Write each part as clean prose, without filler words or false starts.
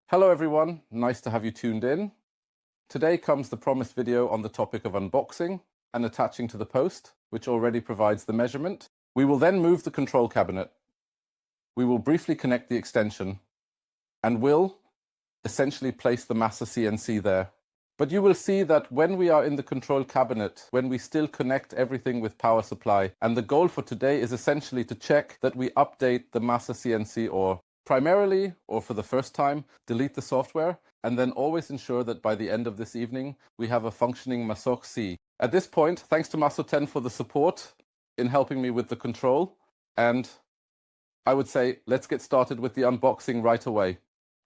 Hello everyone, nice to have you tuned in. Today comes the promised video on the topic of unboxing and attaching to the post, which already provides the measurement. We will then move the control cabinet. We will briefly connect the extension and will essentially place the MASSO CNC there. But you will see that when we are in the control cabinet, when we still connect everything with power supply, and the goal for today is essentially to check that we update the MASSO CNC, or primarily, or for the first time, delete the software, and then always ensure that by the end of this evening, we have a functioning MASSO C. At this point, thanks to MASSO 10 for the support in helping me with the control, and I would say, let's get started with the unboxing right away.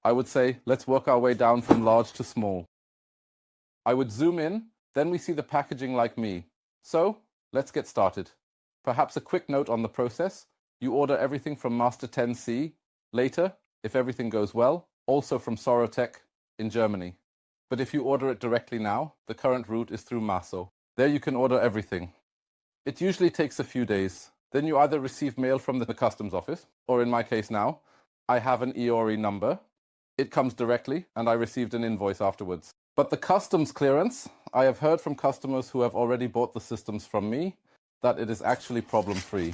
I would say, let's work our way down from large to small. I would zoom in, then we see the packaging like me. So, let's get started. Perhaps a quick note on the process. You order everything from Master 10C. Later, if everything goes well, also from Sorotech in Germany. But if you order it directly now, the current route is through MASSO. There you can order everything. It usually takes a few days. Then you either receive mail from the customs office, or in my case now, I have an EORI number. It comes directly, and I received an invoice afterwards. But the customs clearance, I have heard from customers who have already bought the systems from me that it is actually problem-free.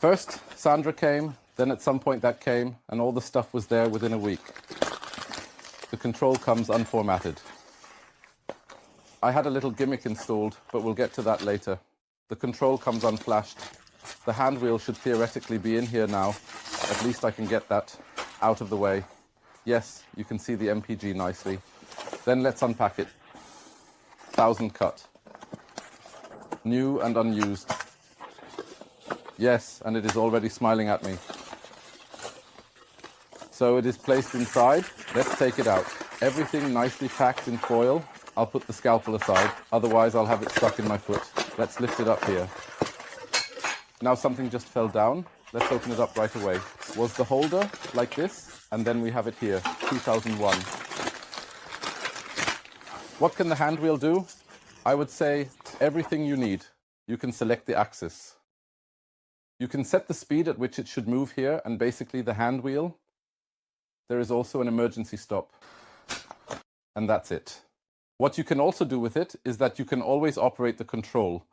First, Sandra came, then at some point that came, and all the stuff was there within a week. The control comes unformatted. I had a little gimmick installed, but we'll get to that later. The control comes unflashed. The hand wheel should theoretically be in here now. At least I can get that out of the way. Yes, you can see the MPG nicely. Then let's unpack it. 1000 cut. New and unused. Yes, and it is already smiling at me. So it is placed inside. Let's take it out. Everything nicely packed in foil. I'll put the scalpel aside, otherwise I'll have it stuck in my foot. Let's lift it up here. Now something just fell down. Let's open it up right away. Was the holder like this? And then we have it here, 2001. What can the hand wheel do? I would say everything you need. You can select the axis. You can set the speed at which it should move here, and basically the hand wheel. There is also an emergency stop. And that's it. What you can also do with it is that you can always operate the control.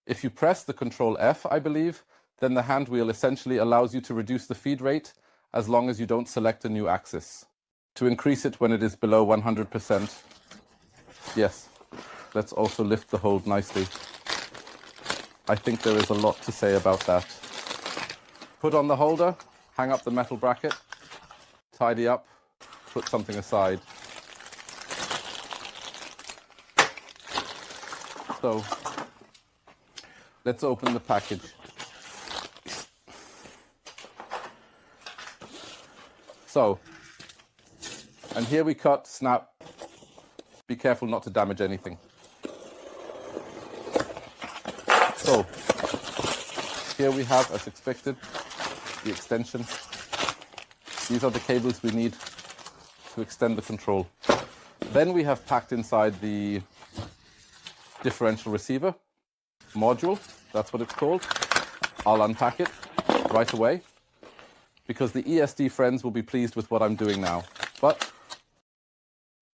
If you press the Control F, I believe, then the hand wheel essentially allows you to reduce the feed rate as long as you don't select a new axis. To increase it when it is below 100%. Yes, let's also lift the hold nicely. I think there is a lot to say about that. Put on the holder, hang up the metal bracket, tidy up, put something aside. So, let's open the package. So, and here we cut, snap. Be careful not to damage anything. So, here we have, as expected, the extension. These are the cables we need to extend the control. Then we have packed inside the differential receiver module. That's what it's called. I'll unpack it right away because the ESD friends will be pleased with what I'm doing now. But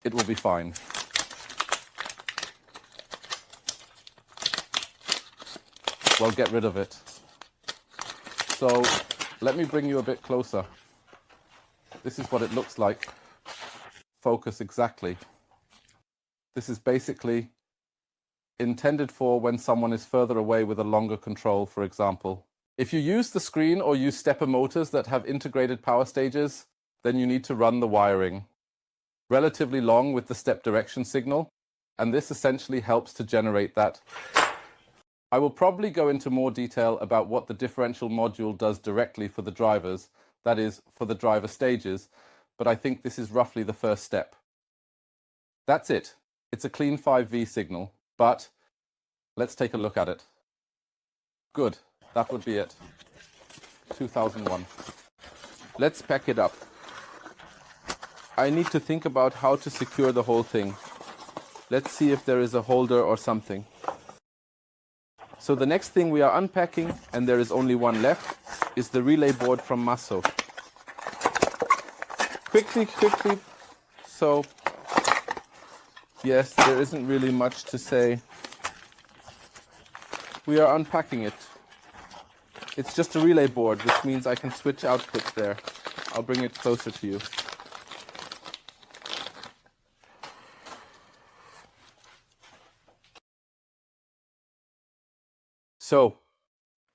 it will be fine. Well, get rid of it. So let me bring you a bit closer. This is what it looks like. Focus exactly. This is basically intended for when someone is further away with a longer control, for example. If you use the screen or use stepper motors that have integrated power stages, then you need to run the wiring. Relatively long with the step direction signal, and this essentially helps to generate that. I will probably go into more detail about what the differential module does directly for the drivers, that is, for the driver stages, but I think this is roughly the first step. That's it. It's a clean 5V signal, but let's take a look at it. Good, that would be it. 2001. Let's pack it up. I need to think about how to secure the whole thing. Let's see if there is a holder or something. So the next thing we are unpacking, and there is only one left, is the relay board from MASSO. Quickly. So, yes, there isn't really much to say. We are unpacking it. It's just a relay board, which means I can switch outputs there. I'll bring it closer to you. So,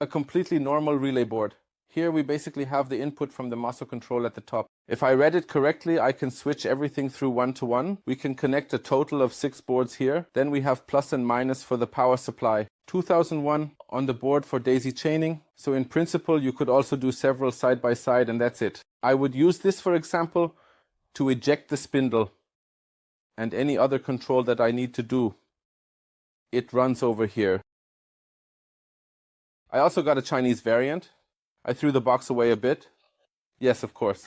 a completely normal relay board. Here we basically have the input from the MASSO control at the top. If I read it correctly, I can switch everything through 1 to 1. We can connect a total of 6 boards here. Then we have plus and minus for the power supply. 2001 on the board for daisy chaining. So in principle, you could also do several side by side, and that's it. I would use this, for example, to eject the spindle and any other control that I need to do. It runs over here. I also got a Chinese variant. I threw the box away a bit. Yes, of course.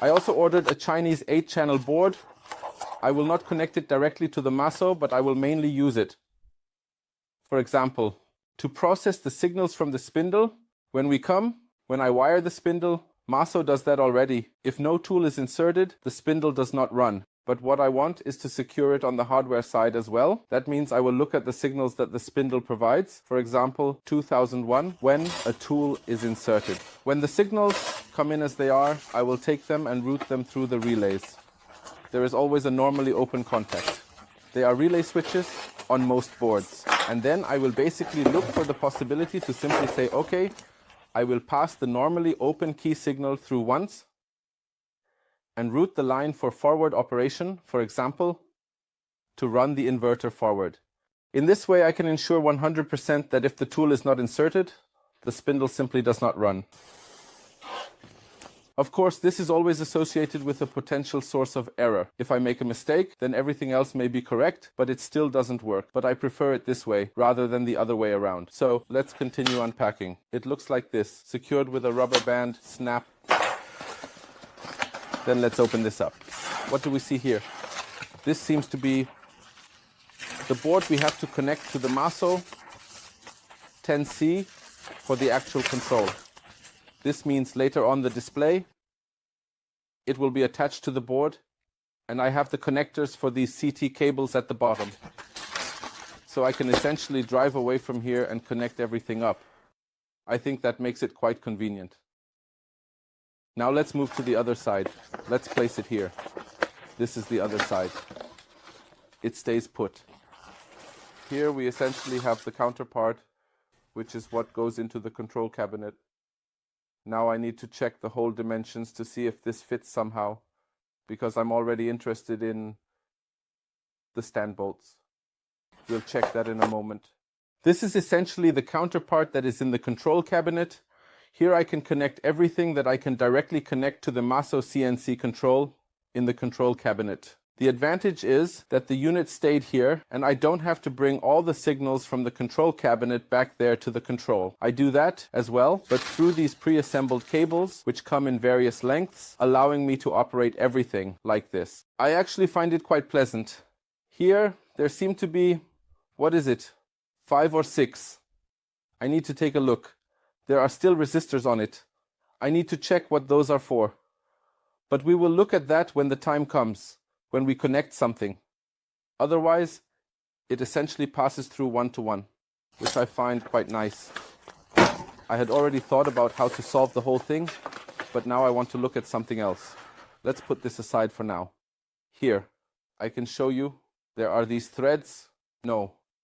I also ordered a Chinese 8-channel board. I will not connect it directly to the MASSO, but I will mainly use it. For example, to process the signals from the spindle. When I wire the spindle, MASSO does that already. If no tool is inserted, the spindle does not run. But what I want is to secure it on the hardware side as well. That means I will look at the signals that the spindle provides. For example, 2001, when a tool is inserted. When the signals come in as they are, I will take them and route them through the relays. There is always a normally open contact. They are relay switches on most boards. And then I will basically look for the possibility to simply say, okay, I will pass the normally open key signal through once and route the line for forward operation, for example, to run the inverter forward. In this way, I can ensure 100% that if the tool is not inserted, the spindle simply does not run. Of course, this is always associated with a potential source of error. If I make a mistake, then everything else may be correct, but it still doesn't work. But I prefer it this way, rather than the other way around. So let's continue unpacking. It looks like this, secured with a rubber band, snap. Then let's open this up. What do we see here? This seems to be the board we have to connect to the MASSO 10C for the actual control. This means later on the display, it will be attached to the board, and I have the connectors for these CT cables at the bottom. So I can essentially drive away from here and connect everything up. I think that makes it quite convenient. Now let's move to the other side. Let's place it here. This is the other side. It stays put. Here we essentially have the counterpart, which is what goes into the control cabinet. Now I need to check the hole dimensions to see if this fits somehow, because I'm already interested in the stand bolts. We'll check that in a moment. This is essentially the counterpart that is in the control cabinet. Here I can connect everything that I can directly connect to the MASSO CNC control in the control cabinet. The advantage is that the unit stayed here and I don't have to bring all the signals from the control cabinet back there to the control. I do that as well, but through these pre-assembled cables, which come in various lengths, allowing me to operate everything like this. I actually find it quite pleasant. Here there seem to be, 5 or 6. I need to take a look. There are still resistors on it. I need to check what those are for. But we will look at that when the time comes, when we connect something. Otherwise, it essentially passes through 1 to 1, which I find quite nice. I had already thought about how to solve the whole thing, but now I want to look at something else. Let's put this aside for now. Here, I can show you, there are these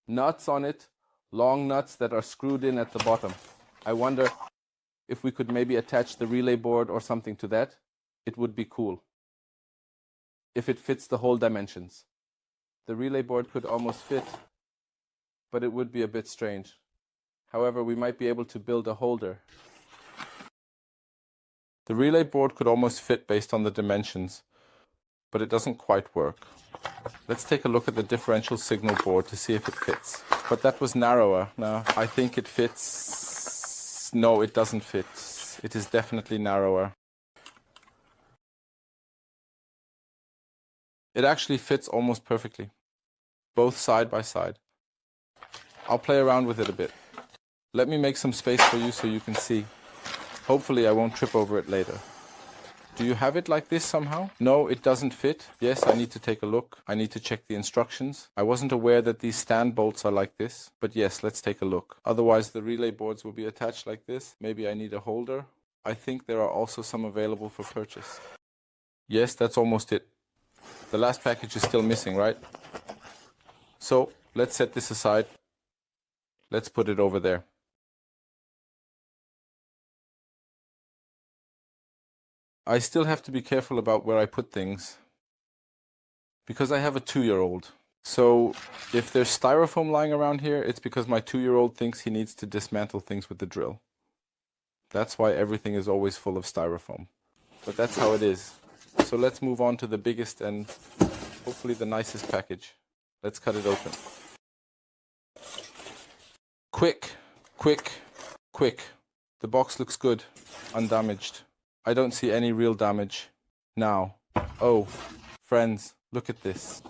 nuts on it, long nuts that are screwed in at the bottom. I wonder if we could maybe attach the relay board or something to that. It would be cool. If it fits the whole dimensions. The relay board could almost fit, but it would be a bit strange. However, we might be able to build a holder. The relay board could almost fit based on the dimensions, but it doesn't quite work. Let's take a look at the differential signal board to see if it fits. But that was narrower. Now, I think it fits. No, it doesn't fit. It is definitely narrower. It actually fits almost perfectly, both side by side. I'll play around with it a bit. Let me make some space for you so you can see. Hopefully I won't trip over it later. Do you have it like this somehow? No, it doesn't fit. Yes, I need to take a look. I need to check the instructions. I wasn't aware that these stand bolts are like this, but yes, let's take a look. Otherwise the relay boards will be attached like this. Maybe I need a holder. I think there are also some available for purchase. Yes, that's almost it. The last package is still missing, right? So let's set this aside. Let's put it over there. I still have to be careful about where I put things because I have a 2-year-old. So if there's styrofoam lying around here, it's because my 2-year-old thinks he needs to dismantle things with the drill. That's why everything is always full of styrofoam. But that's how it is. So let's move on to the biggest and hopefully the nicest package. Let's cut it open. Quick, quick, quick. The box looks good, undamaged. I don't see any real damage now. Oh, friends, look at this.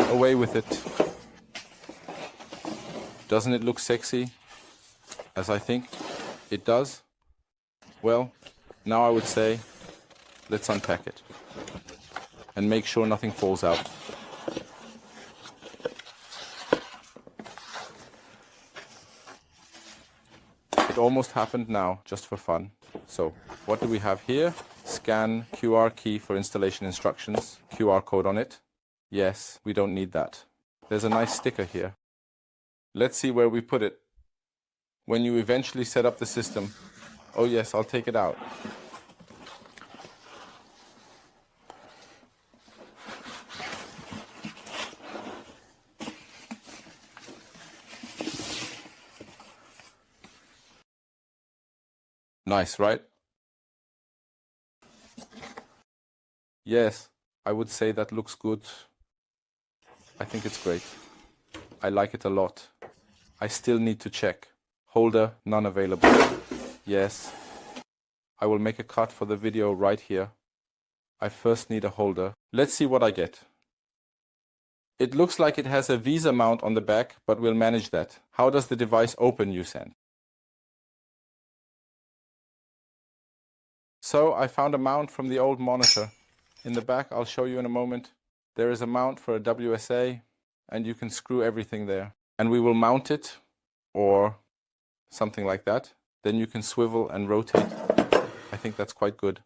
Away with it. Doesn't it look sexy? As I think it does? Well, now I would say, let's unpack it and make sure nothing falls out. It almost happened now, just for fun. So, what do we have here? Scan QR key for installation instructions, QR code on it. Yes, we don't need that. There's a nice sticker here. Let's see where we put it. When you eventually set up the system. Oh yes, I'll take it out. Nice, right? Yes, I would say that looks good. I think it's great. I like it a lot. I still need to check. Holder, none available. Yes. I will make a cut for the video right here. I first need a holder. Let's see what I get. It looks like it has a Visa mount on the back, but we'll manage that. How does the device open, you send? So I found a mount from the old monitor. In the back, I'll show you in a moment. There is a mount for a WSA, and you can screw everything there. And we will mount it, or something like that. Then you can swivel and rotate. I think that's quite good.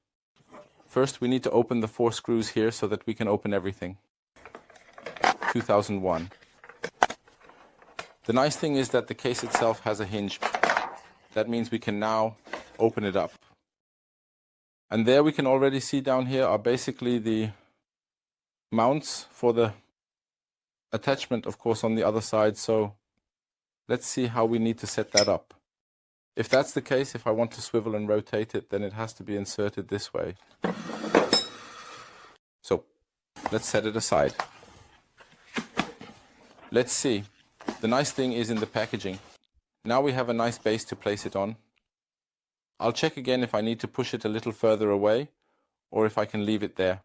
First, we need to open the 4 screws here so that we can open everything. 2001. The nice thing is that the case itself has a hinge. That means we can now open it up. And there we can already see down here are basically the mounts for the attachment, of course, on the other side. So let's see how we need to set that up. If that's the case, if I want to swivel and rotate it, then it has to be inserted this way. So let's set it aside. Let's see. The nice thing is in the packaging. Now we have a nice base to place it on. I'll check again if I need to push it a little further away or if I can leave it there.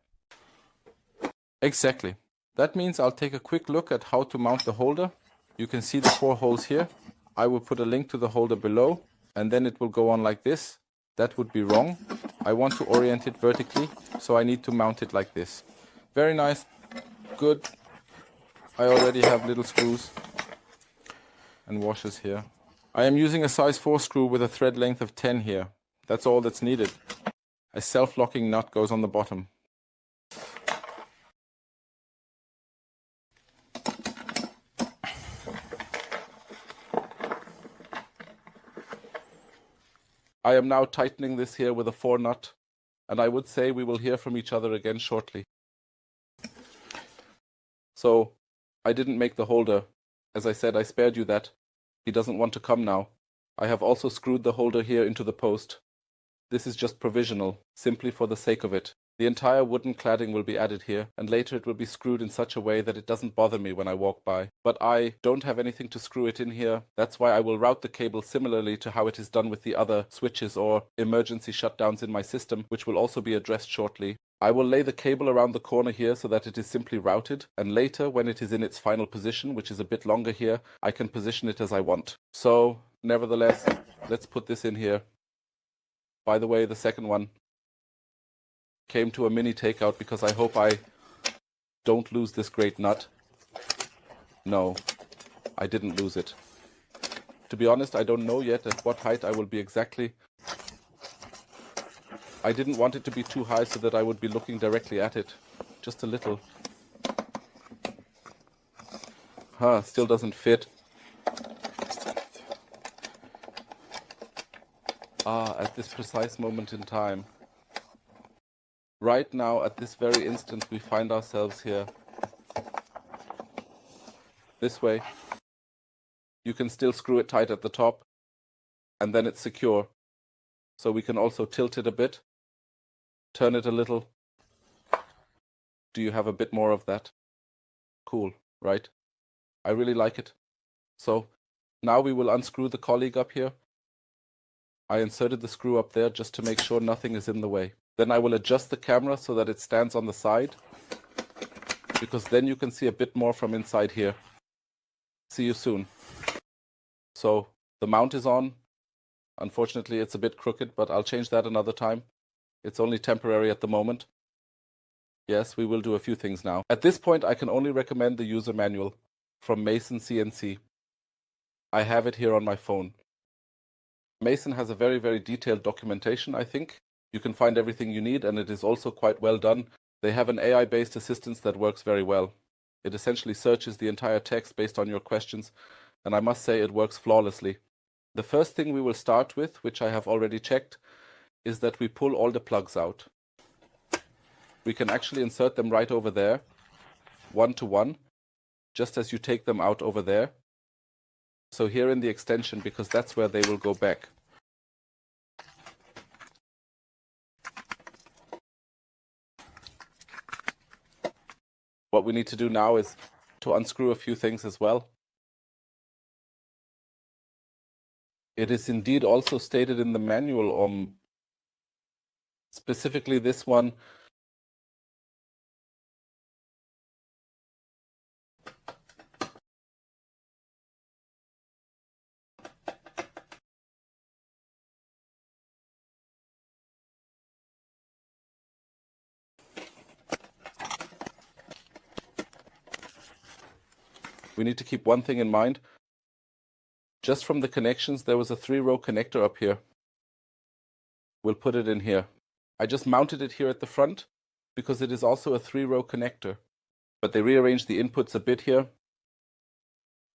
Exactly. That means I'll take a quick look at how to mount the holder. You can see the 4 holes here. I will put a link to the holder below and then it will go on like this. That would be wrong. I want to orient it vertically, so I need to mount it like this. Very nice. Good. I already have little screws and washers here. I am using a size 4 screw with a thread length of 10 here. That's all that's needed. A self-locking nut goes on the bottom. I am now tightening this here with a 4 nut, and I would say we will hear from each other again shortly. So, I didn't make the holder. As I said, I spared you that. He doesn't want to come now. I have also screwed the holder here into the post. This is just provisional, simply for the sake of it. The entire wooden cladding will be added here, and later it will be screwed in such a way that it doesn't bother me when I walk by. But I don't have anything to screw it in here. That's why I will route the cable similarly to how it is done with the other switches or emergency shutdowns in my system, which will also be addressed shortly. I will lay the cable around the corner here so that it is simply routed, and later, when it is in its final position, which is a bit longer here, I can position it as I want. So, nevertheless, let's put this in here. By the way, the second one came to a mini takeout because I hope I don't lose this great nut. No, I didn't lose it. To be honest, I don't know yet at what height I will be exactly. I didn't want it to be too high so that I would be looking directly at it. Just a little. Still doesn't fit. At this precise moment in time. Right now, at this very instant, we find ourselves here. This way. You can still screw it tight at the top, and then it's secure. So we can also tilt it a bit, turn it a little. Do you have a bit more of that? Cool, right? I really like it. So now we will unscrew the colleague up here. I inserted the screw up there just to make sure nothing is in the way. Then I will adjust the camera so that it stands on the side, because then you can see a bit more from inside here. See you soon. So the mount is on. Unfortunately, it's a bit crooked, but I'll change that another time. It's only temporary at the moment. Yes, we will do a few things now. At this point, I can only recommend the user manual from MASSO CNC. I have it here on my phone. MASSO has a very, very detailed documentation, I think. You can find everything you need, and it is also quite well done. They have an AI-based assistance that works very well. It essentially searches the entire text based on your questions, and I must say it works flawlessly. The first thing we will start with, which I have already checked, is that we pull all the plugs out. We can actually insert them right over there, one to one, just as you take them out over there. So here in the extension, because that's where they will go back. What we need to do now is to unscrew a few things as well. It is indeed also stated in the manual, specifically this one. We need to keep one thing in mind. Just from the connections, there was a 3-row connector up here. We'll put it in here. I just mounted it here at the front because it is also a 3-row connector. But they rearranged the inputs a bit here.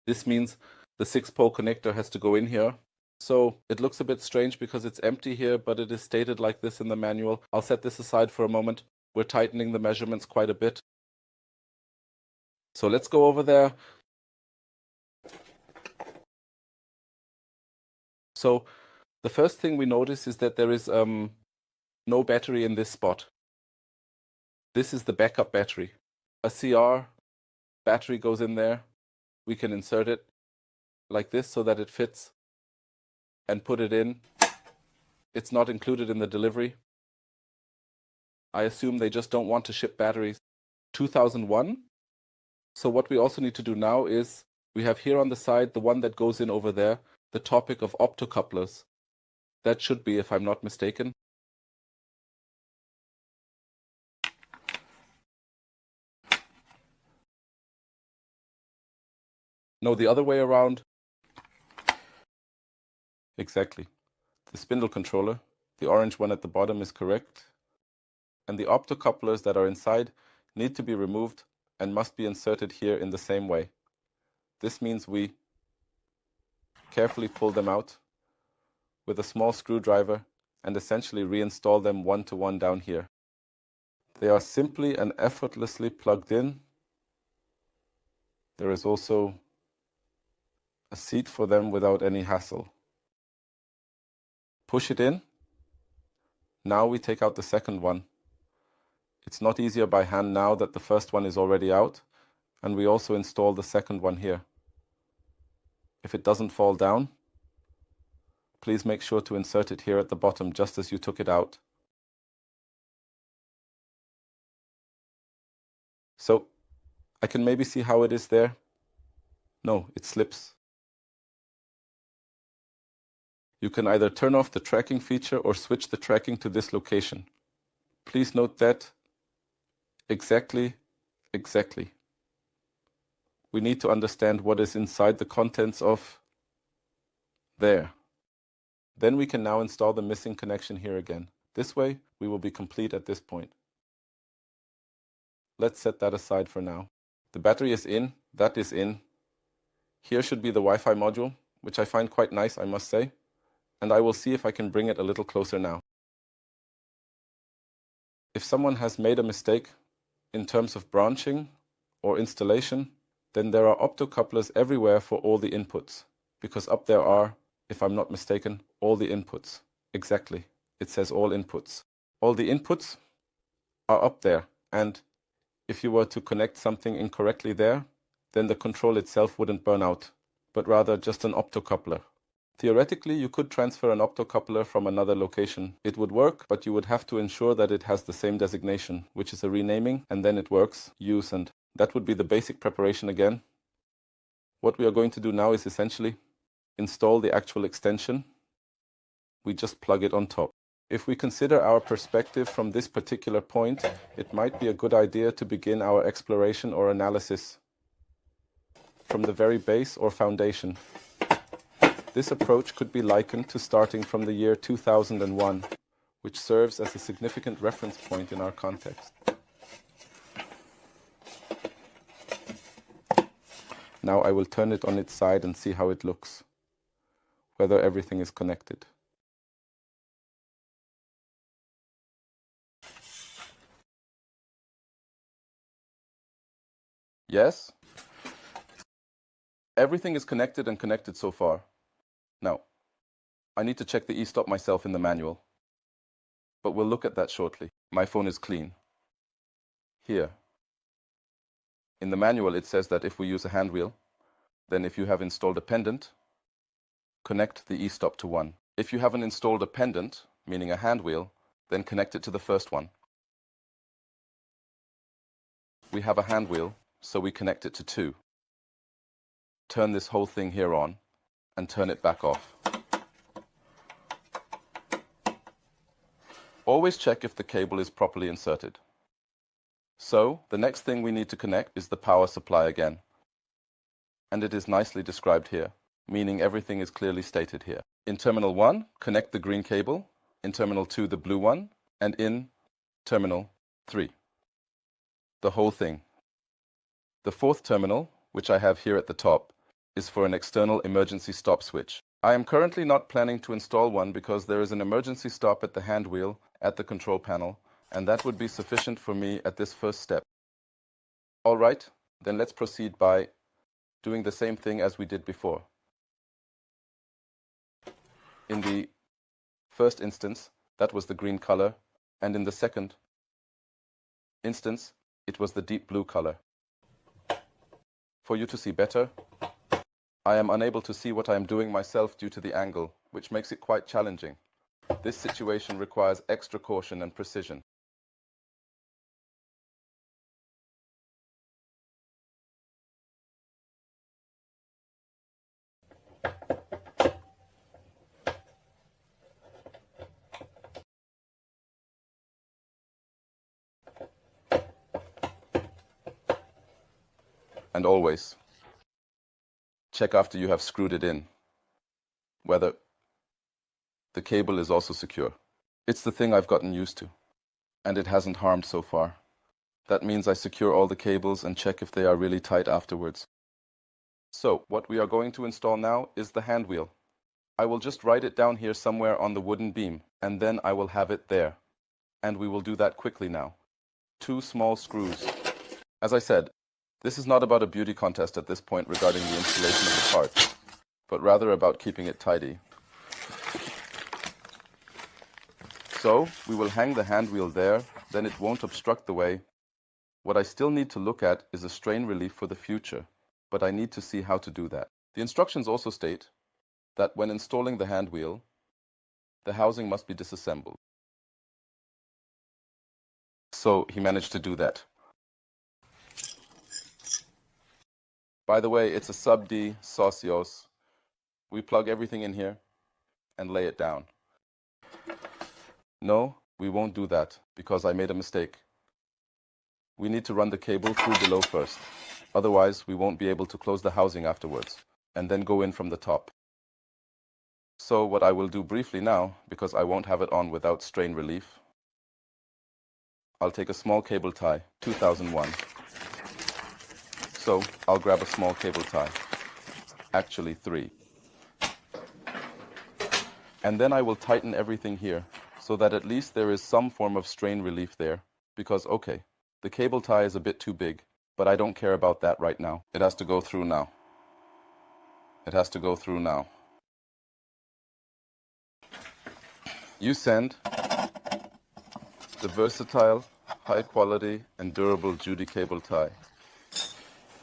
This means the 6-pole connector has to go in here. So it looks a bit strange because it's empty here, but it is stated like this in the manual. I'll set this aside for a moment. We're tightening the measurements quite a bit. So let's go over there. So the first thing we notice is that there is no battery in this spot. This is the backup battery. A CR battery goes in there. We can insert it like this so that it fits and put it in. It's not included in the delivery. I assume they just don't want to ship batteries. 2001. So what we also need to do now is we have here on the side the one that goes in over there, the topic of optocouplers. That should be, if I'm not mistaken. No, the other way around. Exactly. The spindle controller, the orange one at the bottom, is correct. And the optocouplers that are inside need to be removed and must be inserted here in the same way. This means we carefully pull them out with a small screwdriver and essentially reinstall them one to one down here. They are simply and effortlessly plugged in. There is also a seat for them without any hassle. Push it in. Now we take out the second one. It's not easier by hand now that the first one is already out, and we also install the second one here. If it doesn't fall down, please make sure to insert it here at the bottom just as you took it out. So, I can maybe see how it is there. No, it slips. You can either turn off the tracking feature or switch the tracking to this location. Please note that exactly. We need to understand what is inside the contents of there. Then we can now install the missing connection here again. This way, we will be complete at this point. Let's set that aside for now. The battery is in, that is in. Here should be the Wi-Fi module, which I find quite nice, I must say. And I will see if I can bring it a little closer now. If someone has made a mistake in terms of branching or installation, then there are optocouplers everywhere for all the inputs, because up there are, if I'm not mistaken, all the inputs. Exactly, it says all inputs. All the inputs are up there, and if you were to connect something incorrectly there, then the control itself wouldn't burn out, but rather just an optocoupler. Theoretically, you could transfer an optocoupler from another location. It would work, but you would have to ensure that it has the same designation, which is a renaming, and then it works, use, and that would be the basic preparation again. What we are going to do now is essentially install the actual extension. We just plug it on top. If we consider our perspective from this particular point, it might be a good idea to begin our exploration or analysis from the very base or foundation. This approach could be likened to starting from the year 2001, which serves as a significant reference point in our context. Now I will turn it on its side and see how it looks, whether everything is connected. Yes, everything is connected and connected so far. Now, I need to check the e-stop myself in the manual, but we'll look at that shortly. My phone is clean. Here. In the manual it says that if we use a hand wheel, then if you have installed a pendant, connect the e-stop to 1. If you haven't installed a pendant, meaning a hand wheel, then connect it to the first one. We have a hand wheel, so we connect it to 2. Turn this whole thing here on, and turn it back off. Always check if the cable is properly inserted. So, the next thing we need to connect is the power supply again. And it is nicely described here, meaning everything is clearly stated here. In terminal 1, connect the green cable, in terminal 2 the blue one, and in terminal 3. The whole thing. The fourth terminal, which I have here at the top, is for an external emergency stop switch. I am currently not planning to install one because there is an emergency stop at the hand wheel at the control panel, and that would be sufficient for me at this first step. All right, then let's proceed by doing the same thing as we did before. In the first instance, that was the green color, and in the second instance, it was the deep blue color. For you to see better, I am unable to see what I am doing myself due to the angle, which makes it quite challenging. This situation requires extra caution and precision. And always, check after you have screwed it in, whether the cable is also secure. It's the thing I've gotten used to, and it hasn't harmed so far. That means I secure all the cables and check if they are really tight afterwards. So, what we are going to install now is the hand wheel. I will just write it down here somewhere on the wooden beam, and then I will have it there. And we will do that quickly now. 2 small screws. As I said, this is not about a beauty contest at this point regarding the installation of the part, but rather about keeping it tidy. So we will hang the hand wheel there, then it won't obstruct the way. What I still need to look at is a strain relief for the future, but I need to see how to do that. The instructions also state that when installing the hand wheel, the housing must be disassembled. So he managed to do that. By the way, it's a sub D SEOGEO. We plug everything in here and lay it down. No, we won't do that because I made a mistake. We need to run the cable through below first. Otherwise, we won't be able to close the housing afterwards and then go in from the top. So what I will do briefly now, because I won't have it on without strain relief, I'll take a small cable tie, 2001. So I'll grab a small cable tie, actually 3. And then I will tighten everything here so that at least there is some form of strain relief there. Because, okay, the cable tie is a bit too big, but I don't care about that right now. It has to go through now. It has to go through now. You send the versatile, high quality and durable Judy cable tie.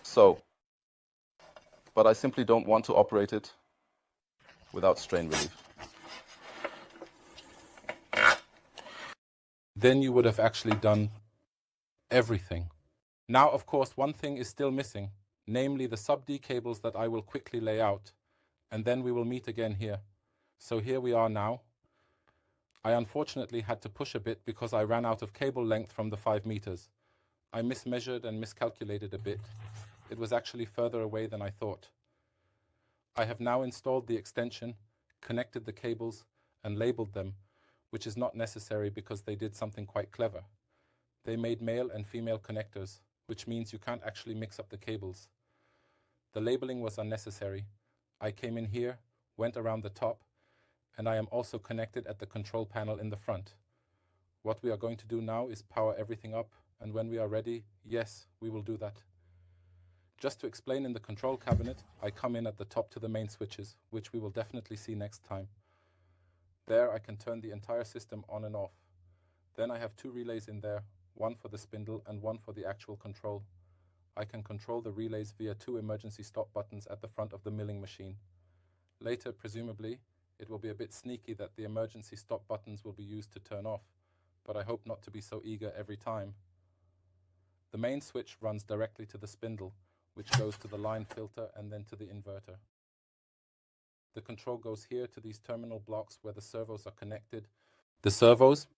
So, but I simply don't want to operate it without strain relief. Then you would have actually done everything. Now, of course, one thing is still missing, namely the sub-D cables that I will quickly lay out, and then we will meet again here. So here we are now. I unfortunately had to push a bit because I ran out of cable length from the 5 meters. I mismeasured and miscalculated a bit. It was actually further away than I thought. I have now installed the extension, connected the cables, and labeled them, which is not necessary because they did something quite clever. They made male and female connectors, which means you can't actually mix up the cables. The labeling was unnecessary. I came in here, went around the top, and I am also connected at the control panel in the front. What we are going to do now is power everything up, and when we are ready, yes, we will do that. Just to explain, in the control cabinet, I come in at the top to the main switches, which we will definitely see next time. There I can turn the entire system on and off. Then I have 2 relays in there, one for the spindle and one for the actual control. I can control the relays via 2 emergency stop buttons at the front of the milling machine. Later, presumably, it will be a bit sneaky that the emergency stop buttons will be used to turn off, but I hope not to be so eager every time. The main switch runs directly to the spindle, which goes to the line filter and then to the inverter. The control goes here to these terminal blocks where the servos are connected. The servos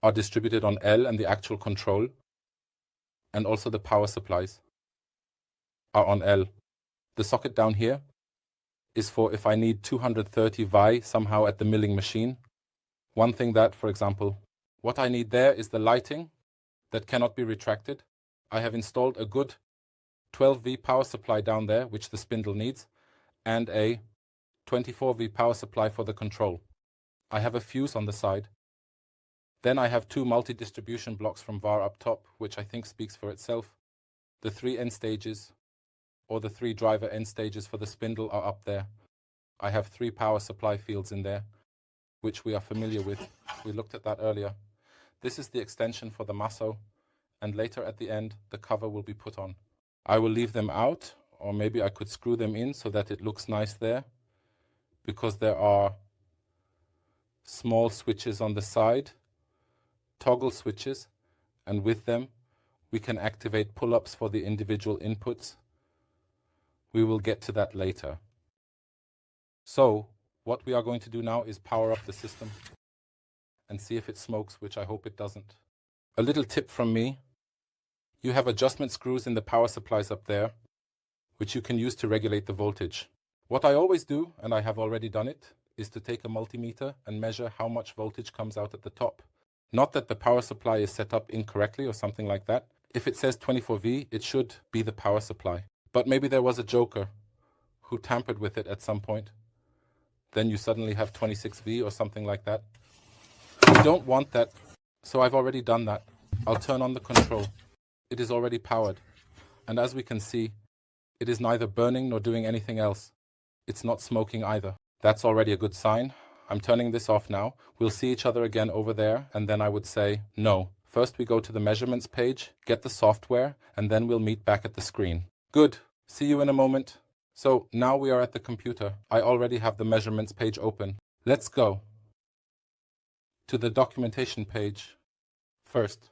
are distributed on L and the actual control, and also the power supplies are on L. The socket down here is for if I need 230 Vi somehow at the milling machine. One thing that, for example, what I need there is the lighting that cannot be retracted. I have installed a good 12V power supply down there, which the spindle needs, and a 24V power supply for the control. I have a fuse on the side. Then I have 2 multi-distribution blocks from VAR up top, which I think speaks for itself. The 3 end stages, or the 3 driver end stages for the spindle, are up there. I have 3 power supply fields in there, which we are familiar with. We looked at that earlier. This is the extension for the MASSO, and later at the end, the cover will be put on. I will leave them out, or maybe I could screw them in so that it looks nice there, because there are small switches on the side, toggle switches, and with them we can activate pull-ups for the individual inputs. We will get to that later. So what we are going to do now is power up the system and see if it smokes, which I hope it doesn't. A little tip from me: you have adjustment screws in the power supplies up there, which you can use to regulate the voltage. What I always do, and I have already done it, is to take a multimeter and measure how much voltage comes out at the top. Not that the power supply is set up incorrectly or something like that. If it says 24V, it should be the power supply. But maybe there was a joker who tampered with it at some point. Then you suddenly have 26V or something like that. You don't want that, so I've already done that. I'll turn on the control. It is already powered. And as we can see, it is neither burning nor doing anything else. It's not smoking either. That's already a good sign. I'm turning this off now. We'll see each other again over there, and then I would say no. First we go to the measurements page, get the software, and then we'll meet back at the screen. Good. See you in a moment. So now we are at the computer. I already have the measurements page open. Let's go to the documentation page first.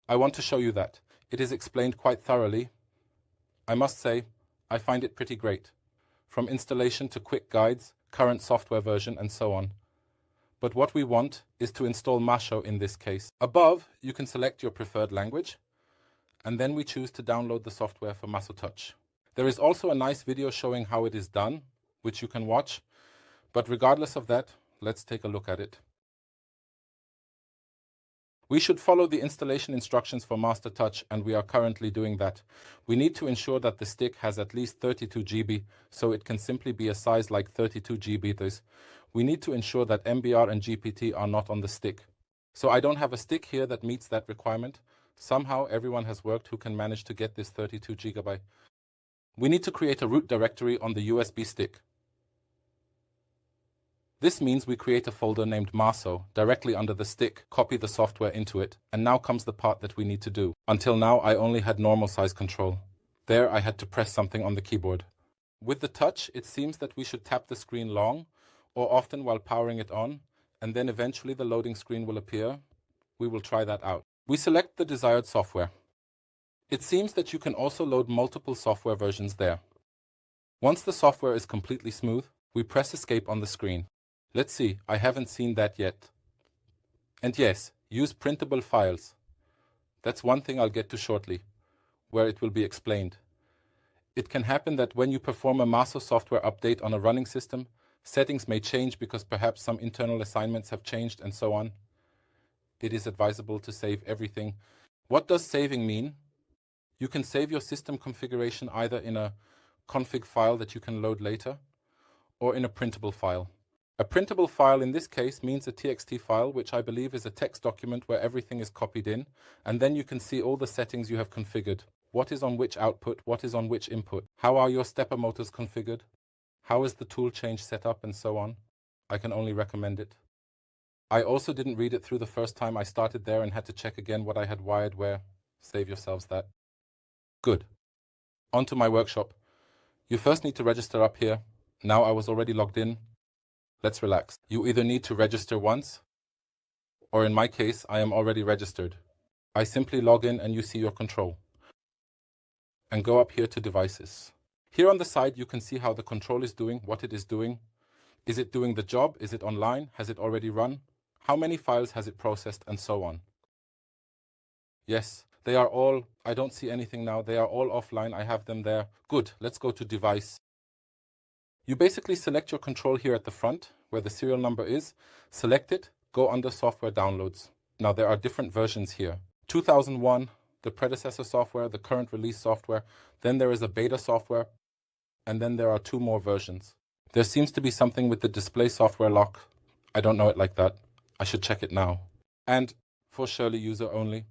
I want to show you that. It is explained quite thoroughly. I must say, I find it pretty great. From installation to quick guides, current software version, and so on. But what we want is to install MASSO in this case. Above, you can select your preferred language, and then we choose to download the software for MASSO Touch. There is also a nice video showing how it is done, which you can watch, but regardless of that, let's take a look at it. We should follow the installation instructions for Master Touch, and we are currently doing that. We need to ensure that the stick has at least 32 GB, so it can simply be a size like 32 GB. We need to ensure that MBR and GPT are not on the stick. So I don't have a stick here that meets that requirement. Somehow everyone has worked who can manage to get this 32 GB. We need to create a root directory on the USB stick. This means we create a folder named MASSO directly under the stick, copy the software into it, and now comes the part that we need to do. Until now, I only had normal size control. There, I had to press something on the keyboard. With the touch, it seems that we should tap the screen long or often while powering it on, and then eventually the loading screen will appear. We will try that out. We select the desired software. It seems that you can also load multiple software versions there. Once the software is completely smooth, we press escape on the screen. Let's see, I haven't seen that yet. And yes, use printable files. That's one thing I'll get to shortly, where it will be explained. It can happen that when you perform a MASSO software update on a running system, settings may change because perhaps some internal assignments have changed and so on. It is advisable to save everything. What does saving mean? You can save your system configuration either in a config file that you can load later, or in a printable file. A printable file in this case means a TXT file, which I believe is a text document where everything is copied in, and then you can see all the settings you have configured. What is on which output, what is on which input, how are your stepper motors configured, how is the tool change set up, and so on. I can only recommend it. I also didn't read it through the first time I started there and had to check again what I had wired where. Save yourselves that. Good. On to my workshop. You first need to register up here. Now I was already logged in. Let's relax. You either need to register once, or in my case, I am already registered. I simply log in and you see your control. And go up here to devices. Here on the side, you can see how the control is doing, what it is doing. Is it doing the job? Is it online? Has it already run? How many files has it processed? And so on. Yes, they are all, I don't see anything now. They are all offline. I have them there. Good. Let's go to device. You basically select your control here at the front, where the serial number is, select it, go under software downloads. Now there are different versions here. 2001, the predecessor software, the current release software, then there is a beta software, and then there are 2 more versions. There seems to be something with the display software lock. I don't know it like that. I should check it now. And for Shirley user only.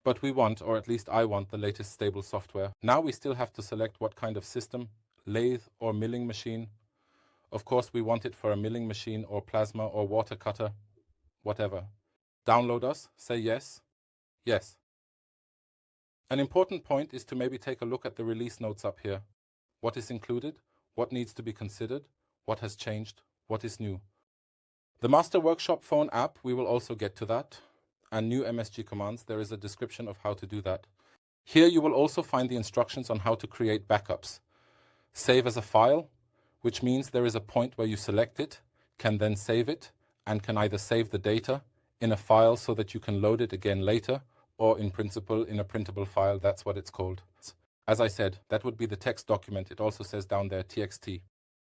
But we want, or at least I want, the latest stable software. Now we still have to select what kind of system. Lathe or milling machine. Of course, we want it for a milling machine or plasma or water cutter, whatever. Download us, say yes, yes. An important point is to maybe take a look at the release notes up here. What is included, what needs to be considered, what has changed, what is new. The Master Workshop phone app, we will also get to that. And new MSG commands, there is a description of how to do that. Here you will also find the instructions on how to create backups. Save as a file, which means there is a point where you select it, can then save it, and can either save the data in a file so that you can load it again later, or in principle in a printable file. That's what it's called. As I said, that would be the text document. It also says down there TXT.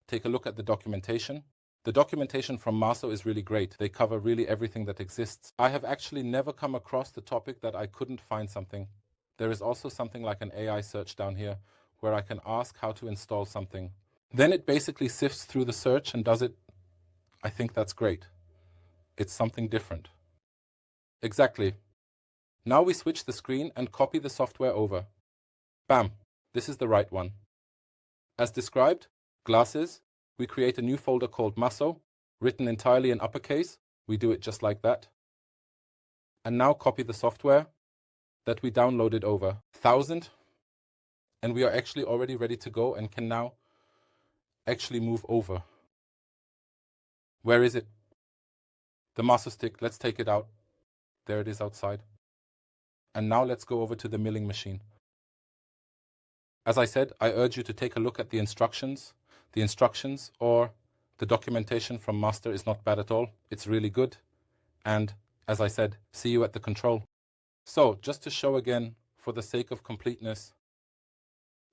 Take a look at the documentation. The documentation from MASSO is really great. They cover really everything that exists. I have actually never come across the topic that I couldn't find something. There is also something like an AI search down here, where I can ask how to install something. Then it basically sifts through the search and does it. I think that's great. It's something different. Exactly. Now we switch the screen and copy the software over. Bam! This is the right one. As described, glasses, we create a new folder called MASSO. written entirely in uppercase. We do it just like that. And now copy the software that we downloaded over 1,000. And we are actually already ready to go and can now actually move over. Where is it? The master stick. Let's take it out. There it is outside. And now let's go over to the milling machine. As I said, I urge you to take a look at the instructions. The instructions or the documentation from Master is not bad at all. It's really good. And as I said, see you at the control. So just to show again, for the sake of completeness,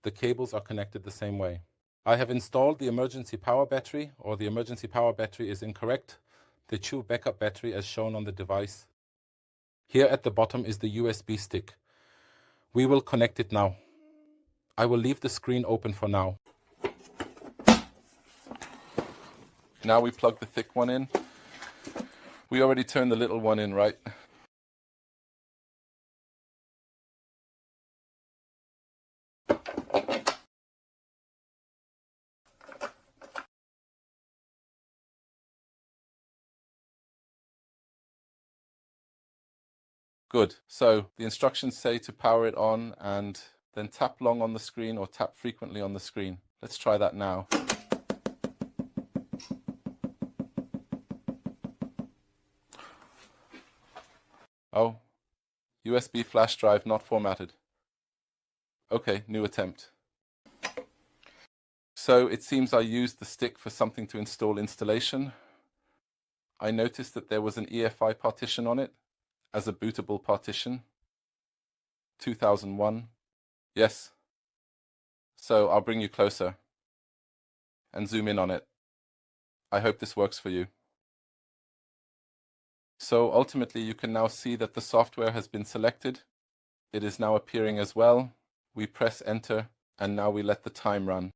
the cables are connected the same way. I have installed the emergency power battery, or the emergency power battery is incorrect. The true backup battery as shown on the device. Here at the bottom is the USB stick. We will connect it now. I will leave the screen open for now. Now we plug the thick one in. We already turned the little one in, right? Good. So the instructions say to power it on and then tap long on the screen or tap frequently on the screen. Let's try that now. Oh, USB flash drive not formatted. Okay, new attempt. So it seems I used the stick for something to install installation. I noticed that there was an EFI partition on it as a bootable partition. 2001. Yes. So I'll bring you closer and zoom in on it. I hope this works for you. So ultimately you can now see that the software has been selected. It is now appearing as well. We press enter and now we let the time run.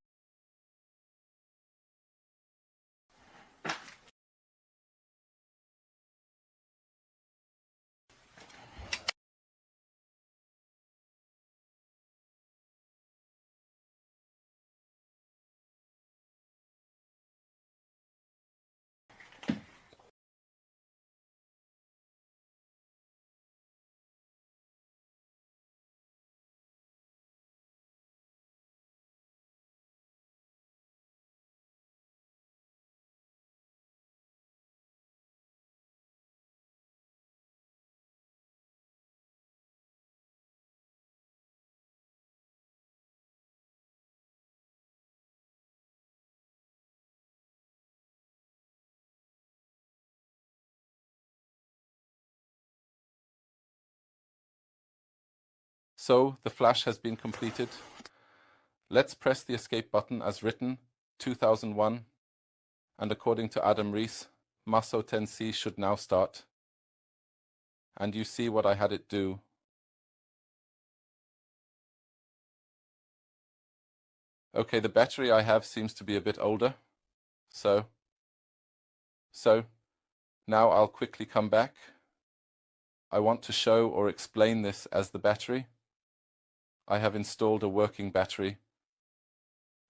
So the flash has been completed. Let's press the escape button as written, 2001. And according to Adam Rees, MASSO 10C should now start. And you see what I had it do. Okay, the battery I have seems to be a bit older. So now I'll quickly come back. I want to show or explain this as the battery. I have installed a working battery.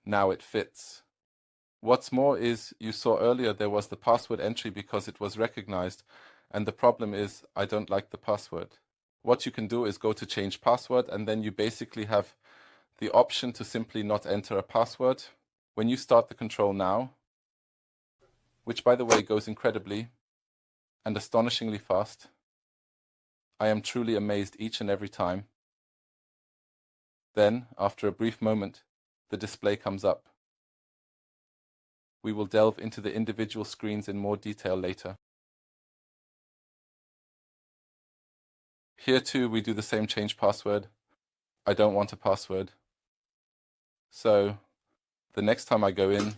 Now it fits. What's more is, you saw earlier there was the password entry because it was recognized, and the problem is I don't like the password. What you can do is go to change password, and then you basically have the option to simply not enter a password. When you start the control now, which by the way goes incredibly and astonishingly fast, I am truly amazed each and every time. Then, after a brief moment, the display comes up. We will delve into the individual screens in more detail later. Here too, we do the same change password. I don't want a password. So, the next time I go in,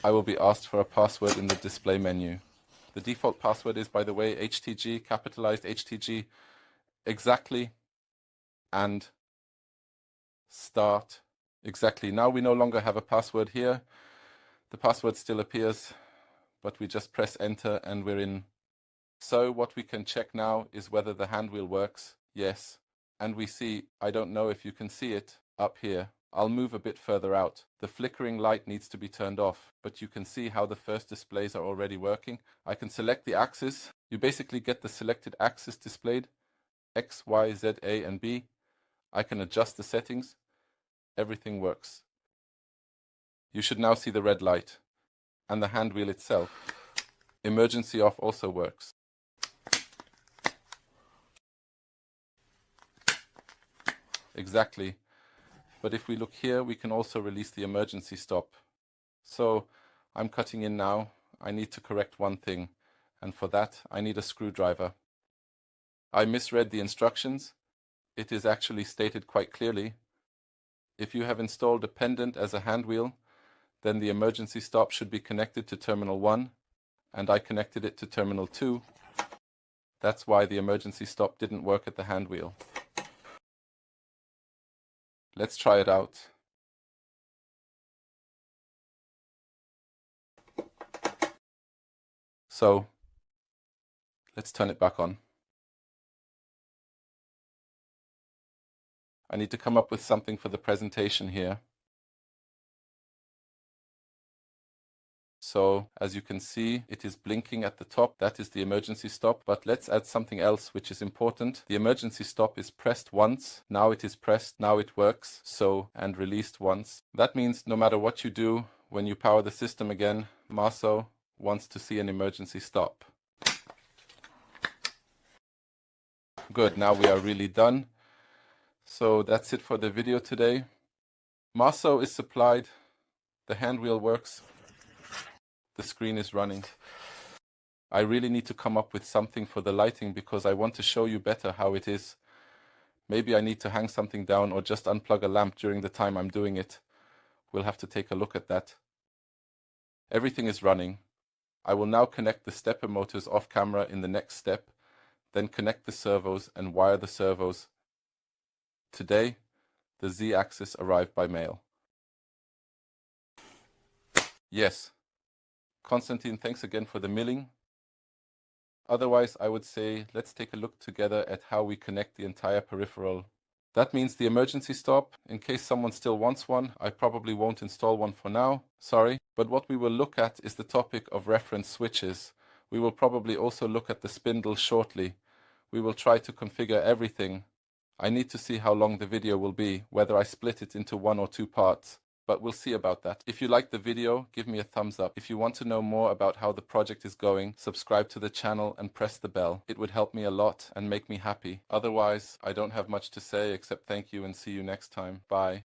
I will be asked for a password in the display menu. The default password is, by the way, HTG, capitalized HTG, exactly, and start exactly. Now we no longer have a password here. The password still appears, but we just press enter and we're in. So what we can check now is whether the hand wheel works. Yes. And we see, I don't know if you can see it up here. I'll move a bit further out. The flickering light needs to be turned off, but you can see how the first displays are already working. I can select the axis. You basically get the selected axis displayed, X, Y, Z, A, and B. I can adjust the settings. Everything works. You should now see the red light and the hand wheel itself. Emergency off also works. Exactly. But if we look here, we can also release the emergency stop. So I'm cutting in now. I need to correct one thing, and for that I need a screwdriver. I misread the instructions. It is actually stated quite clearly. If you have installed a pendant as a hand wheel, then the emergency stop should be connected to terminal 1, and I connected it to terminal 2. That's why the emergency stop didn't work at the hand wheel. Let's try it out. So, let's turn it back on. I need to come up with something for the presentation here. So, as you can see, it is blinking at the top. That is the emergency stop. But let's add something else which is important. The emergency stop is pressed once. Now it is pressed. Now it works. So, and released once. That means no matter what you do, when you power the system again, MASSO wants to see an emergency stop. Good, now we are really done. So that's it for the video today. MASSO is supplied. The hand wheel works. The screen is running. I really need to come up with something for the lighting because I want to show you better how it is. Maybe I need to hang something down or just unplug a lamp during the time I'm doing it. We'll have to take a look at that. Everything is running. I will now connect the stepper motors off camera in the next step, then connect the servos and wire the servos. Today, the Z-axis arrived by mail. Yes. Konstantin, thanks again for the milling. Otherwise, I would say let's take a look together at how we connect the entire peripheral. That means the emergency stop. In case someone still wants one, I probably won't install one for now, sorry. But what we will look at is the topic of reference switches. We will probably also look at the spindle shortly. We will try to configure everything. I need to see how long the video will be, whether I split it into 1 or 2 parts. But we'll see about that. If you liked the video, give me a thumbs up. If you want to know more about how the project is going, subscribe to the channel and press the bell. It would help me a lot and make me happy. Otherwise, I don't have much to say except thank you and see you next time. Bye.